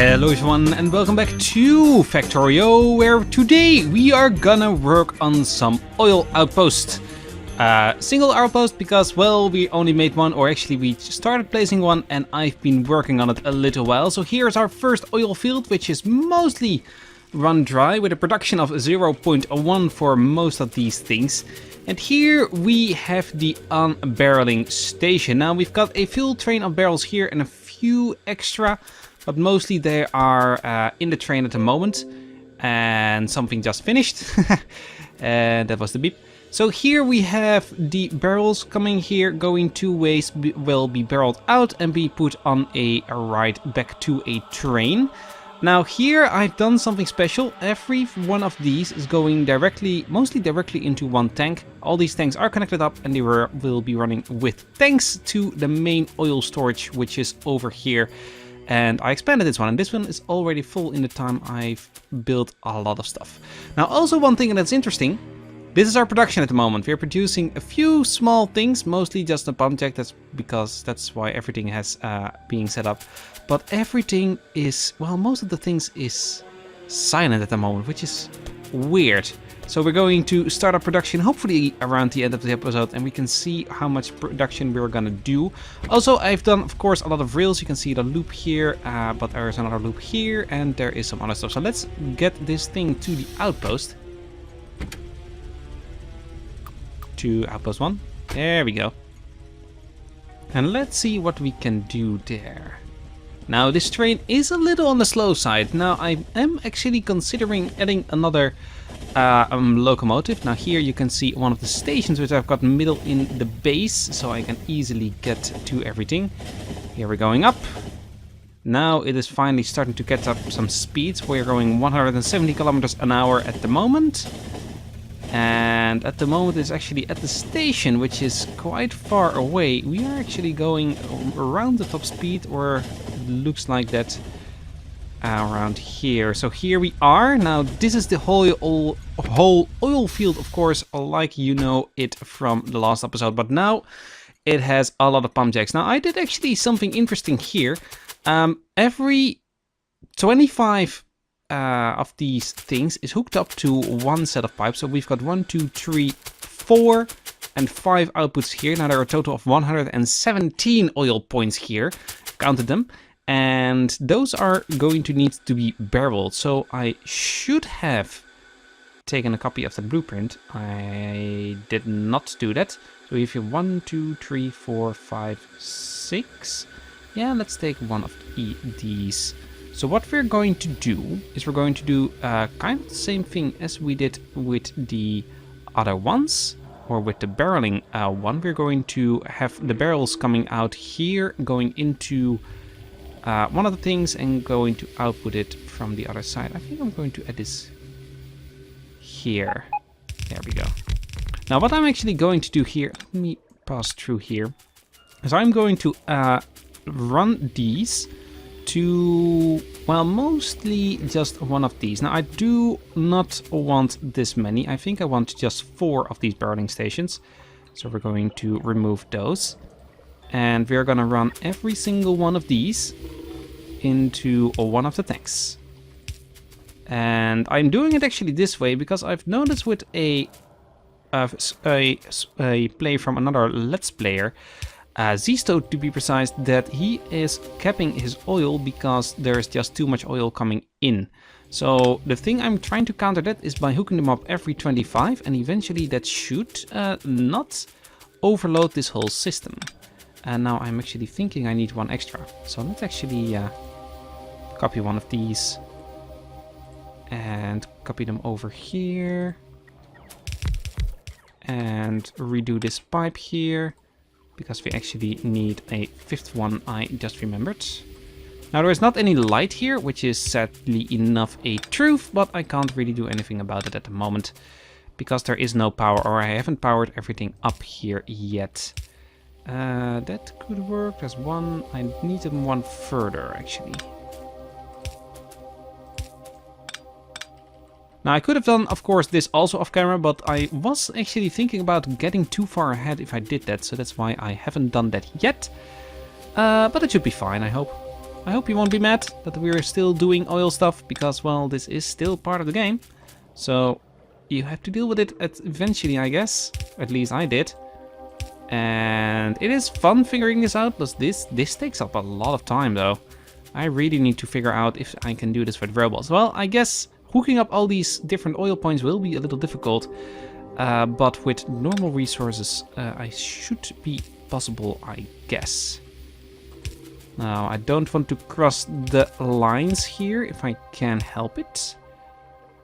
Hello everyone and welcome back to Factorio, where today we are gonna work on some oil outpost. Single outpost because, well, we only made one, or actually we started placing one and I've been working on it a little while. So here's our first oil field, which is mostly run dry with a production of 0.1 for most of these things. And here we have the unbarreling station. Now we've got a full train of barrels here and a few extra, but mostly they are in the train at the moment. And something just finished. And that was the beep. So here we have the barrels coming here, going two ways, will be barreled out and be put on a ride back to a train. Now here I've done something special. Every one of these is going directly, mostly directly into one tank. All these tanks are connected up and they will be running with tanks to the main oil storage, which is over here. And I expanded this one, and this one is already full in the time I've built a lot of stuff. Now also one thing that's interesting. This is our production at the moment. We're producing a few small things, mostly just a pump jack. That's because that's why everything has being set up. But everything is, well, most of the things is silent at the moment, which is weird. So we're going to start our production hopefully around the end of the episode, and we can see how much production we're gonna do. Also, I've done, of course, a lot of rails. You can see the loop here, but there is another loop here, and there is some other stuff. So let's get this thing to the outpost. To outpost 1. There we go. And let's see what we can do there. Now this train is a little on the slow side. Now I am actually considering adding another locomotive. Now here you can see one of the stations which I've got middle in the base, so I can easily get to everything. Here we're going up. Now it is finally starting to get up some speeds. We're going 170 kilometers an hour at the moment. And at the moment it's actually at the station, which is quite far away. We are actually going around the top speed, or it looks like that around here. So here we are. Now this is the whole oil field, of course, like you know it from the last episode. But now it has a lot of pump jacks. Now I did actually something interesting here. Every 25 of these things is hooked up to one set of pipes. So we've got 1, 2, 3, 4 and 5 outputs here. Now there are a total of 117 oil points here. Counted them. And those are going to need to be barreled. So I should have taken a copy of the blueprint. I did not do that. So if you 1, 2, 3, 4, 5, 6. Yeah, let's take one of these. So what we're going to do is we're going to do kind of the same thing as we did with the other ones, or with the barreling one. We're going to have the barrels coming out here, going into one of the things and going to output it from the other side. I think I'm going to add this here. There we go. Now what I'm actually going to do here, let me pass through here, is I'm going to run these to, well, mostly just one of these. Now I do not want this many. I think I want just 4 of these barreling stations. So we're going to remove those. And we're gonna run every single one of these into one of the tanks. And I'm doing it actually this way because I've noticed with a play from another Let's Player, Zisto to be precise, that he is capping his oil because there's just too much oil coming in. So the thing I'm trying to counter that is by hooking them up every 25, and eventually that should not overload this whole system. And now I'm actually thinking I need one extra. So let's actually copy one of these and copy them over here and redo this pipe here, because we actually need a 5th one, I just remembered. Now there is not any light here, which is sadly enough a truth, but I can't really do anything about it at the moment, because there is no power, or I haven't powered everything up here yet. That could work, there's one, I need them one further actually. Now I could have done, of course, this also off camera, but I was actually thinking about getting too far ahead if I did that, so that's why I haven't done that yet. But it should be fine, I hope. I hope you won't be mad that we're still doing oil stuff, because, well, this is still part of the game. So you have to deal with it eventually, I guess. At least I did. And it is fun figuring this out, but this takes up a lot of time, though. I really need to figure out if I can do this with robots. Well, I guess hooking up all these different oil points will be a little difficult. But with normal resources, I should be possible, I guess. Now, I don't want to cross the lines here if I can help it.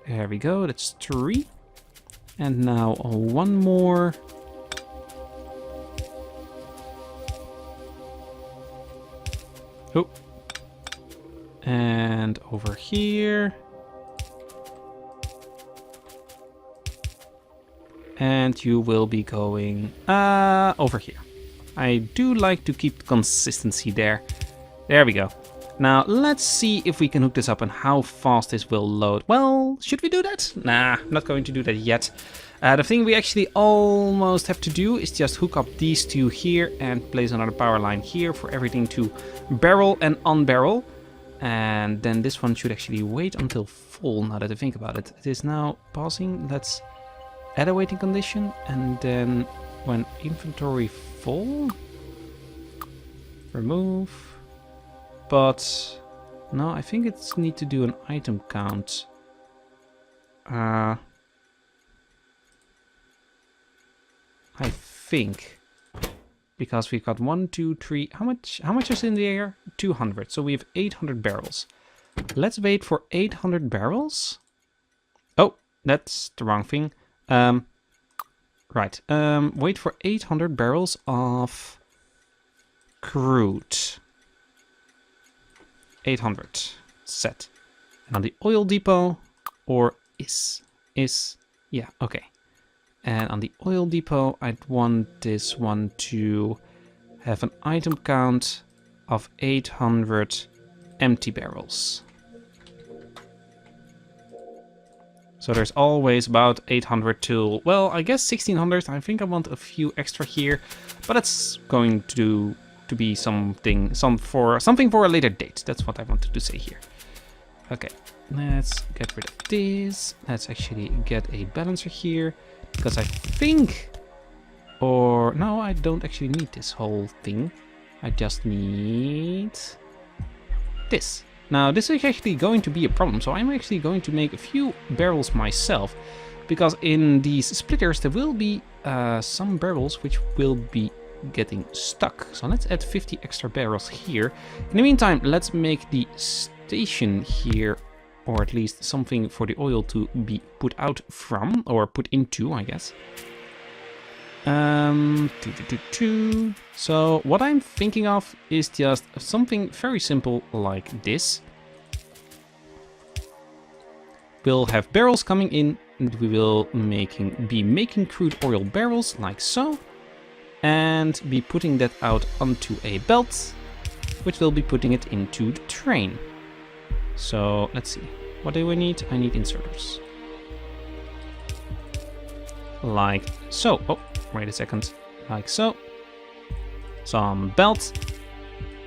There we go, that's 3. And now one more. Oh. And over here. And you will be going over here. I do like to keep consistency there. There we go. Now, let's see if we can hook this up and how fast this will load. Well, should we do that? Nah, I'm not going to do that yet. The thing we actually almost have to do is just hook up these two here and place another power line here for everything to barrel and unbarrel. And then this one should actually wait until full, now that I think about it. It is now pausing. Let's add a waiting condition, and then when inventory full, remove. But no, I think it's need to do an item count. I think, because we've got 1, 2, 3. How much is in the air? 200. So we have 800 barrels. Let's wait for 800 barrels. Oh, that's the wrong thing. Right. Wait for 800 barrels of crude. 800 set. And on the oil depot, or yeah, okay. And on the oil depot, I'd want this one to have an item count of 800 empty barrels. So there's always about 800 to, well, I guess 1600. I think I want a few extra here, but it's going to be something for a later date. That's what I wanted to say here. Okay, let's get rid of this. Let's actually get a balancer here, because I think, or no, I don't actually need this whole thing. I just need this. Now, this is actually going to be a problem, so I'm actually going to make a few barrels myself, because in these splitters there will be some barrels which will be getting stuck. So let's add 50 extra barrels here. In the meantime, let's make the station here, or at least something for the oil to be put out from, or put into, I guess. So what I'm thinking of is just something very simple like this. We'll have barrels coming in, and we will be making crude oil barrels like so, and be putting that out onto a belt, which will be putting it into the train. So let's see, what do we need? I need inserters. Like so. Oh, wait a second. Like so. Some belt.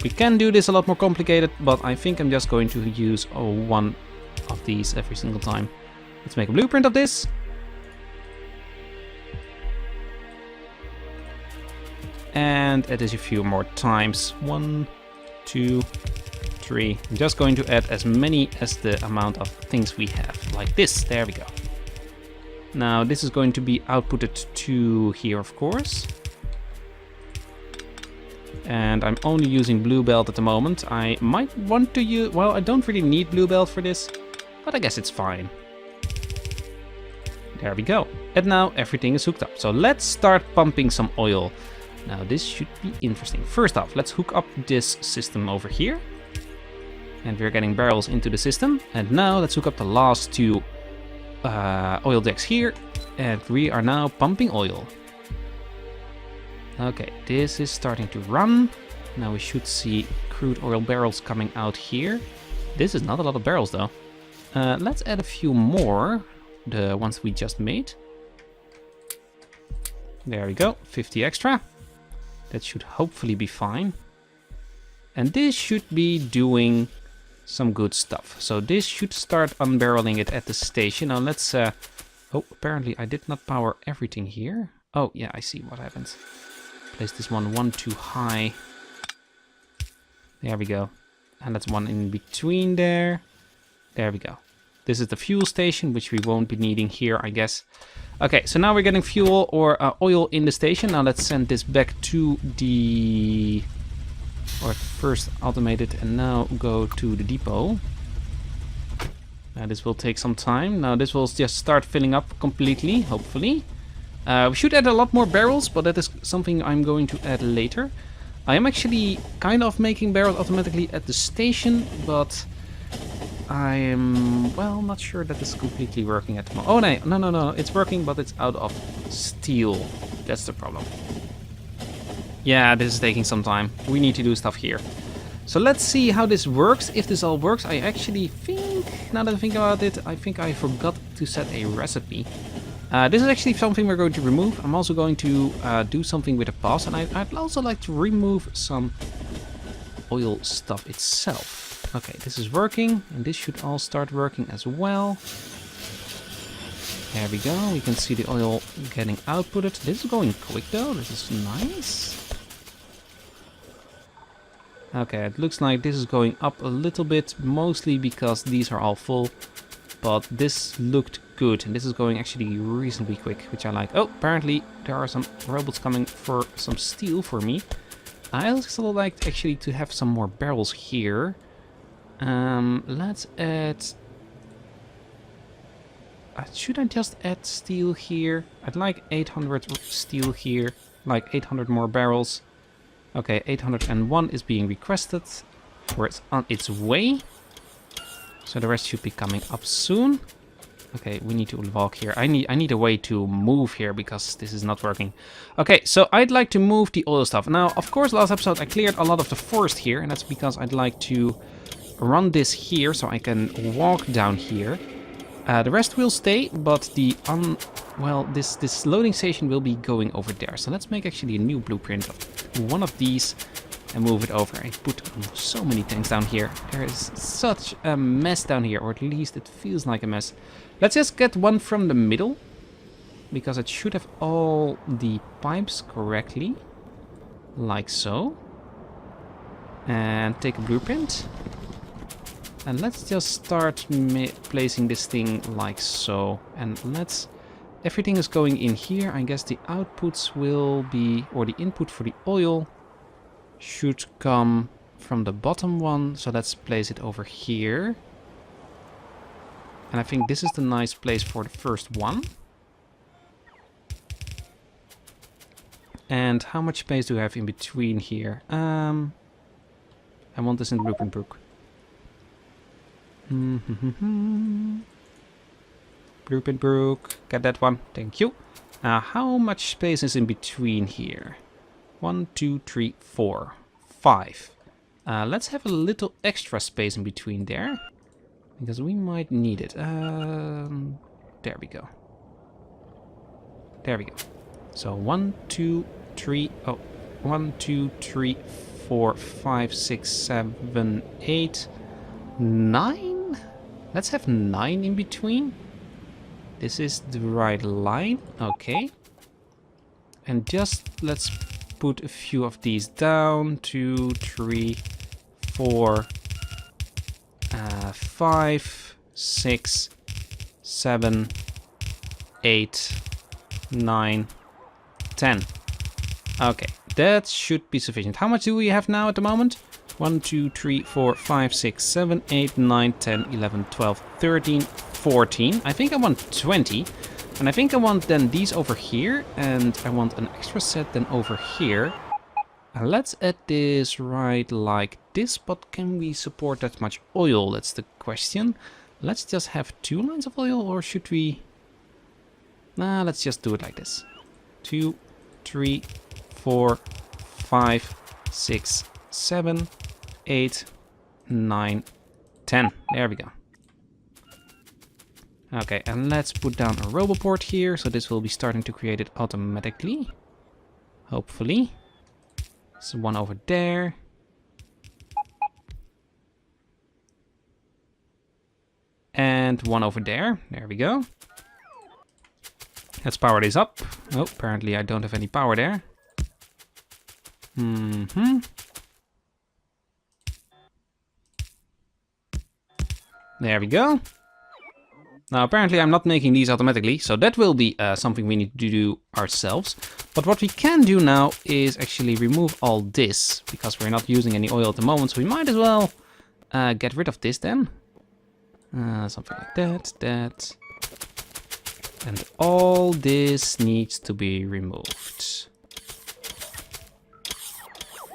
We can do this a lot more complicated, but I think I'm just going to use one of these every single time. Let's make a blueprint of this. And add this a few more times. 1, 2, 3. I'm just going to add as many as the amount of things we have. Like this. There we go. Now this is going to be outputted to here, of course. And I'm only using blue belt at the moment. I might want to use, well, I don't really need blue belt for this, but I guess it's fine. There we go. And now everything is hooked up. So let's start pumping some oil. Now this should be interesting. First off, let's hook up this system over here. And we're getting barrels into the system. And now let's hook up the last two oil decks here. And we are now pumping oil. Okay, this is starting to run. Now we should see crude oil barrels coming out here. This is not a lot of barrels though. Let's add a few more, the ones we just made. There we go, 50 extra. That should hopefully be fine. And this should be doing some good stuff. So this should start unbarreling it at the station. Now let's... oh, apparently I did not power everything here. Oh, yeah, I see what happens. Place this one too high. There we go. And that's one in between there. There we go. This is the fuel station, which we won't be needing here, I guess. Okay, so now we're getting fuel or oil in the station. Now let's send this back to the... Or first automate it and now go to the depot. This will take some time. Now this will just start filling up completely, hopefully. We should add a lot more barrels, but that is something I'm going to add later. I am actually kind of making barrels automatically at the station, but I am, well, not sure that it's completely working at the moment. Oh, no, it's working, but it's out of steel. That's the problem. Yeah, this is taking some time. We need to do stuff here. So let's see how this works. If this all works, I actually think, now that I think about it, I think I forgot to set a recipe. This is actually something we're going to remove. I'm also going to do something with the pass, and I'd also like to remove some oil stuff itself. Okay, this is working, and this should all start working as well. There we go. We can see the oil getting outputted. This is going quick though. This is nice. Okay, it looks like this is going up a little bit, mostly because these are all full. But this looked good, and this is going actually reasonably quick, which I like. Oh, apparently there are some robots coming for some steel for me. I also like actually to have some more barrels here. Let's add... should I just add steel here? I'd like 800 steel here, like 800 more barrels. Okay, 801 is being requested, or it's on its way. So the rest should be coming up soon. Okay, we need to walk here. I need a way to move here because this is not working. Okay, so I'd like to move the oil stuff. Now, of course, last episode I cleared a lot of the forest here, and that's because I'd like to run this here so I can walk down here. The rest will stay, but the this loading station will be going over there. So let's make actually a new blueprint of one of these and move it over. I put so many things down here. There is such a mess down here, or at least it feels like a mess. Let's just get one from the middle, because it should have all the pipes correctly, like so. And take a blueprint. And let's just start placing this thing like so. And everything is going in here. I guess the outputs will be, or the input for the oil should come from the bottom one. So let's place it over here. And I think this is the nice place for the first one. And how much space do I have in between here? I want this in the blueprint book. Blueprint book, get that one, thank you. How much space is in between here? 1, 2, 3, 4, 5. Let's have a little extra space in between there, because we might need it. There we go. There we go. So 1, 2, 3. Oh, 1, 2, 3, 4, 5, 6, 7, 8, 9. Let's have 9 in between. This is the right line. Okay. And just let's put a few of these down. 2, 3, 4, 5, 6, 7, 8, 9, 10. Okay, that should be sufficient. How much do we have now at the moment? 1, 2, 3, 4, 5, 6, 7, 8, 9, 10, 11, 12, 13, 14. I think I want 20. And I think I want then these over here. And I want an extra set then over here. And let's add this right like this. But can we support that much oil? That's the question. Let's just have 2 lines of oil, or should we... Nah, let's just do it like this. 2, 3, 4, 5, 6, 7, 8, 9, 10. There we go. Okay, and let's put down a roboport here, so this will be starting to create it automatically. Hopefully. There's one over there. And one over there. There we go. Let's power this up. Oh, apparently I don't have any power there. There we go. Now, apparently I'm not making these automatically, so that will be something we need to do ourselves. But what we can do now is actually remove all this, because we're not using any oil at the moment, so we might as well get rid of this then. Something like that. And all this needs to be removed.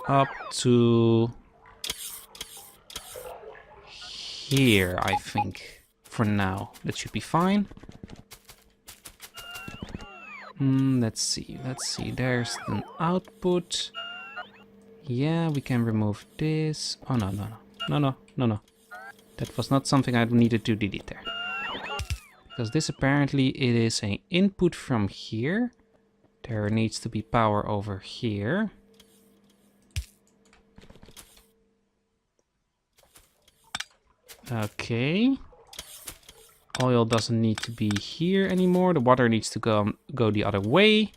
Up to here, I think. For now, that should be fine. Let's see. There's an output. Yeah, we can remove this. Oh, no. That was not something I needed to delete there. Because this apparently it is an input from here. There needs to be power over here. Okay. Oil doesn't need to be here anymore. The water needs to go the other way.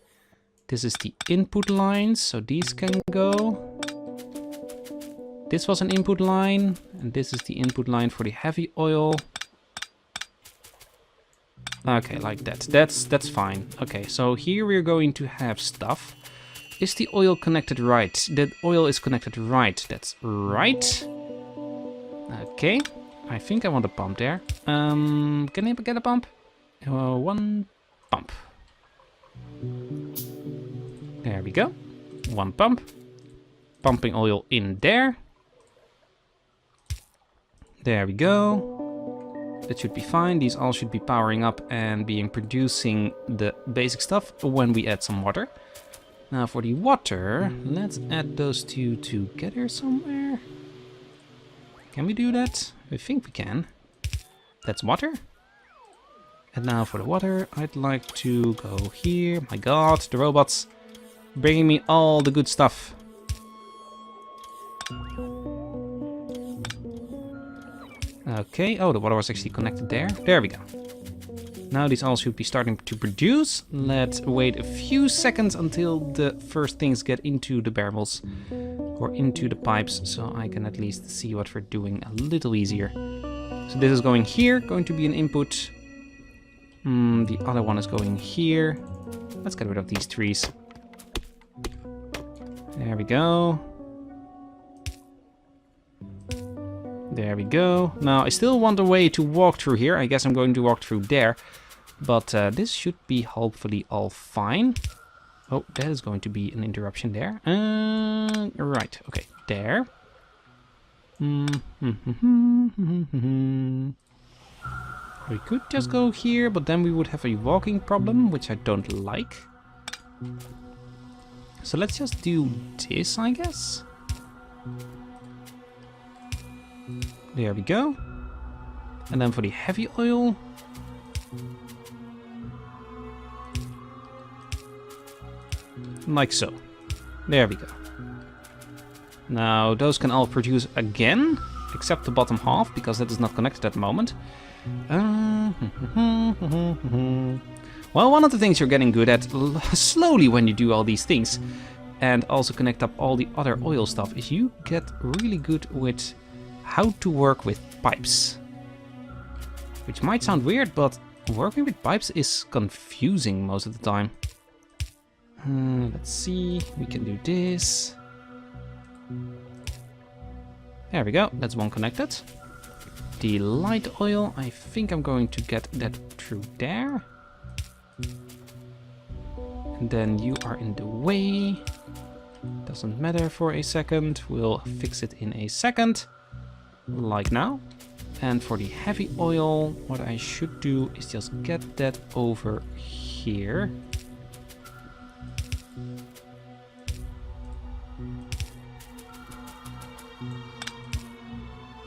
This is the input lines, so these can go. This was an input line, and this is the input line for the heavy oil. Okay, like that. That's fine. Okay, so here we're going to have stuff. Is the oil connected right? The oil is connected right. That's right. Okay. I think I want a pump there. Can I get a pump? One pump. There we go. One pump. Pumping oil in there. There we go. That should be fine. These all should be powering up and producing the basic stuff when we add some water. Now for the water, let's add those two together somewhere. Can we do that? I think we can. That's water. And now for the water, I'd like to go here. My god, the robots bringing me all the good stuff. Okay, oh, the water was actually connected there. There we go. Now these all should be starting to produce. Let's wait a few seconds until the first things get into the barrels. Or into the pipes, so I can at least see what we're doing a little easier. So this is going here, going to be an input. The other one is going here. Let's get rid of these trees. There we go. There we go. Now I still want a way to walk through here. I guess I'm going to walk through there. But this should be hopefully all fine. Oh, that is going to be an interruption there. Right, okay, there. We could just go here, but then we would have a walking problem, which I don't like. So let's just do this, I guess. There we go. And then for the heavy oil. Like so. There we go. Now those can all produce again, except the bottom half, because that is not connected at the moment. Well, one of the things you're getting good at slowly when you do all these things, and also connect up all the other oil stuff, is you get really good with how to work with pipes. Which might sound weird, but working with pipes is confusing most of the time. Let's see, we can do this. There we go, that's one connected. The light oil, I think I'm going to get that through there. And then you are in the way. Doesn't matter for a second, we'll fix it in a second. Like now. And for the heavy oil, what I should do is just get that over here.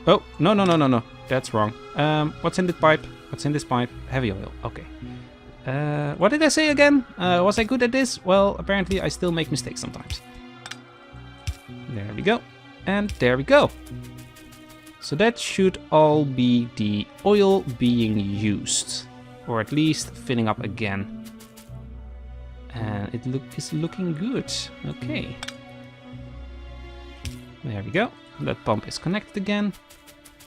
Oh, no. That's wrong. What's in this pipe? What's in this pipe? Heavy oil. Okay. What did I say again? Was I good at this? Well, apparently I still make mistakes sometimes. There we go. And there we go. So that should all be the oil being used. Or at least filling up again. And it is looking good. Okay. There we go. That pump is connected again.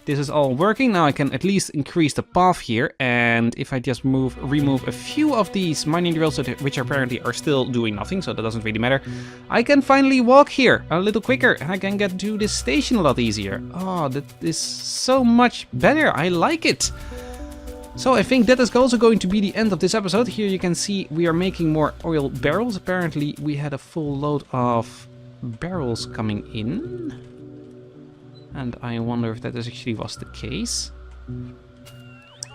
This is all working. Now I can at least increase the path here. And if I just remove a few of these mining drills, which apparently are still doing nothing, so that doesn't really matter, I can finally walk here a little quicker. And I can get to this station a lot easier. Oh, that is so much better. I like it. So I think that is also going to be the end of this episode. Here you can see we are making more oil barrels. Apparently we had a full load of barrels coming in. And I wonder if that actually was the case.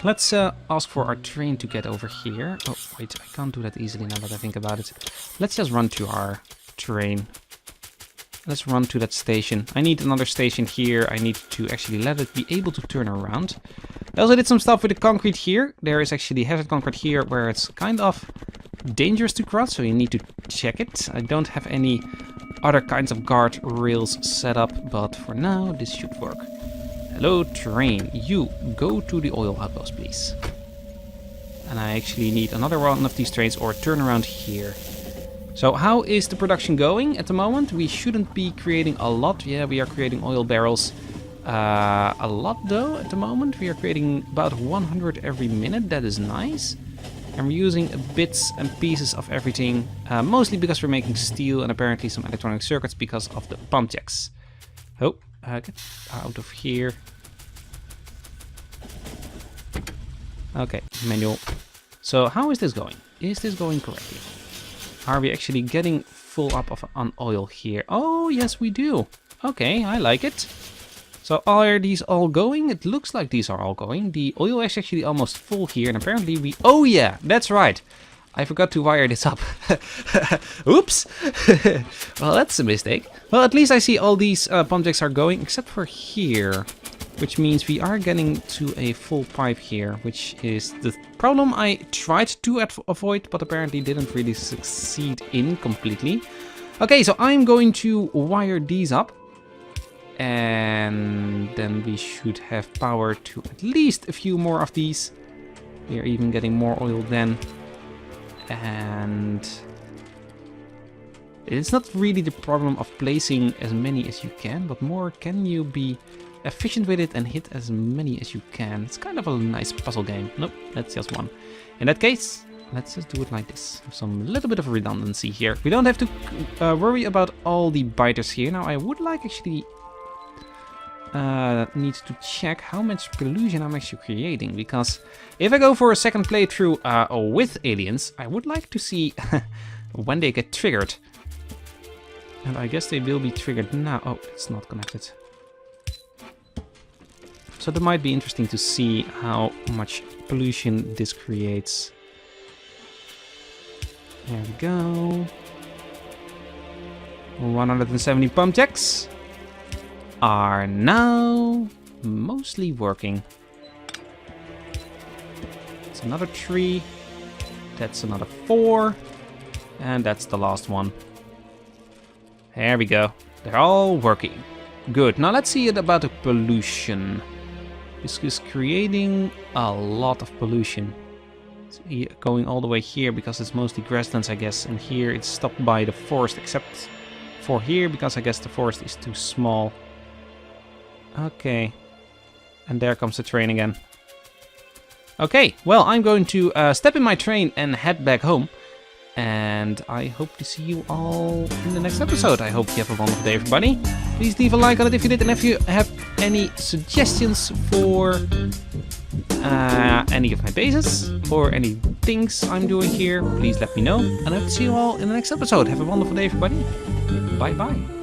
Let's ask for our train to get over here. Oh, wait, I can't do that easily now that I think about it. Let's just run to our train. Let's run to that station. I need another station here. I need to actually let it be able to turn around. I also did some stuff with the concrete here. There is actually hazard concrete here where it's kind of dangerous to cross, so you need to check it. I don't have any other kinds of guard rails set up, but for now this should work. Hello train, you go to the oil outpost please. And I actually need another one of these trains or turn around here. So how is the production going at the moment? We shouldn't be creating a lot. Yeah, we are creating oil barrels a lot though at the moment. We are creating about 100 every minute. That is nice. And we're using bits and pieces of everything, mostly because we're making steel and apparently some electronic circuits because of the pump jacks. Oh, get out of here. Okay, manual. So how is this going? Is this going correctly? Are we actually getting full up on oil here? Oh, yes, we do. Okay, I like it. So are these all going? It looks like these are all going. The oil is actually almost full here, and apparently we... Oh yeah, that's right. I forgot to wire this up. Oops. Well, that's a mistake. Well, at least I see all these pump jacks are going, except for here. Which means we are getting to a full pipe here, which is the problem I tried to avoid, but apparently didn't really succeed in completely. Okay, so I'm going to wire these up. And then we should have power to at least a few more of these. We are even getting more oil then. And it's not really the problem of placing as many as you can, but more can you be efficient with it and hit as many as you can. It's kind of a nice puzzle game. Nope, that's just one. In that case, let's just do it like this. Some little bit of redundancy here. We don't have to worry about all the biters here. Now I would like actually... need to check how much pollution I'm actually creating, because if I go for a second playthrough with aliens, I would like to see when they get triggered. And I guess they will be triggered now. Oh, it's not connected. So that might be interesting to see how much pollution this creates. There we go. 170 pump jacks are now mostly working. That's another 3. That's another 4. And that's the last one. There we go. They're all working. Good. Now let's see about the pollution. This is creating a lot of pollution. It's going all the way here because it's mostly grasslands, I guess. And here it's stopped by the forest, except for here because I guess the forest is too small. Okay, and there comes the train again. Okay, well, I'm going to step in my train and head back home. And I hope to see you all in the next episode. I hope you have a wonderful day, everybody. Please leave a like on it if you did. And if you have any suggestions for any of my bases or any things I'm doing here, please let me know. And I hope to see you all in the next episode. Have a wonderful day, everybody. Bye-bye.